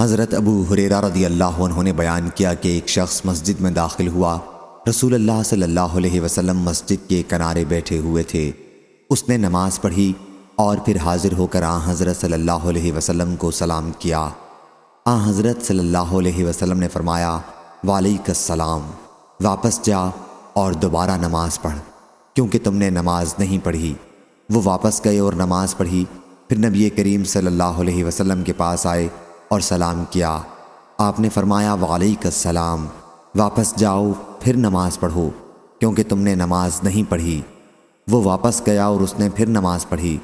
حضرت ابو ہریرہ رضی اللہ عنہ نے بیان کیا کہ ایک شخص مسجد میں داخل ہوا۔ رسول اللہ صلی اللہ علیہ وسلم مسجد کے کنارے بیٹھے ہوئے تھے۔ اس نے نماز پڑھی اور پھر حاضر ہو کر آن حضرت صلی اللہ علیہ وسلم کو سلام کیا۔ آن حضرت صلی اللہ علیہ وسلم نے فرمایا، وعلیک السلام، واپس جا اور دوبارہ نماز پڑھ کیونکہ تم نے نماز نہیں پڑھی۔ وہ واپس گئے اور نماز پڑھی۔ پھر نبی کریم صلی اللہ علیہ وسلم کے پاس آئے اور سلام کیا۔ آپ نے فرمایا، وعلیک السلام، واپس جاؤ پھر نماز پڑھو کیونکہ تم نے نماز نہیں پڑھی۔ وہ واپس گیا اور اس نے پھر نماز پڑھی۔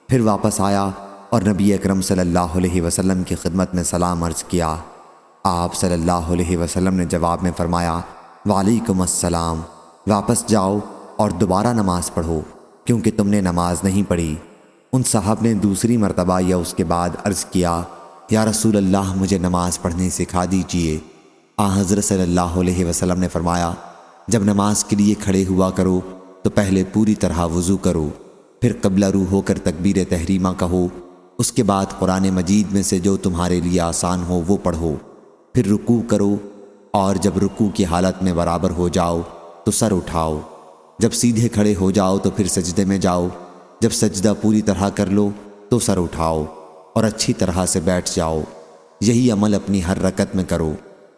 پھر واپس آیا اور نبی اکرم صلی اللہ علیہ وسلم کی خدمت میں سلام عرض کیا۔ آپ صلی اللہ علیہ وسلم نے جواب میں فرمایا، وعلیکم السلام، واپس جاؤ اور دوبارہ نماز پڑھو کیونکہ تم نے نماز نہیں پڑھی۔ ان صاحب نے دوسری مرتبہ یا اس کے بعد عرض کیا، یا رسول اللہ، مجھے نماز پڑھنی سکھا دیجئے۔ حضرت صلی اللہ علیہ وسلم نے فرمایا، جب نماز کے لیے کھڑے ہوا کرو تو پہلے پوری طرح وضو کرو، پھر قبلہ رو ہو کر تکبیر تحریمہ کہو، اس کے بعد قرآن مجید میں سے جو تمہارے لیے آسان ہو وہ پڑھو، پھر رکوع کرو، اور جب رکوع کی حالت میں برابر ہو جاؤ تو سر اٹھاؤ، جب سیدھے کھڑے ہو جاؤ تو پھر سجدے میں جاؤ، جب سجدہ پوری طرح کر لو تو سر اٹھاؤ اور اچھی طرح سے بیٹھ جاؤ۔ یہی عمل اپنی ہر رکعت میں کرو۔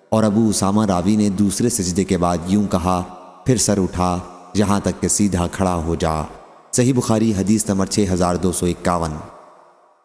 اور ابو اسامہ راوی نے دوسرے سجدے کے بعد یوں کہا، پھر سر اٹھا یہاں تک کہ سیدھا کھڑا ہو جا۔ صحیح بخاری حدیث نمبر 6251۔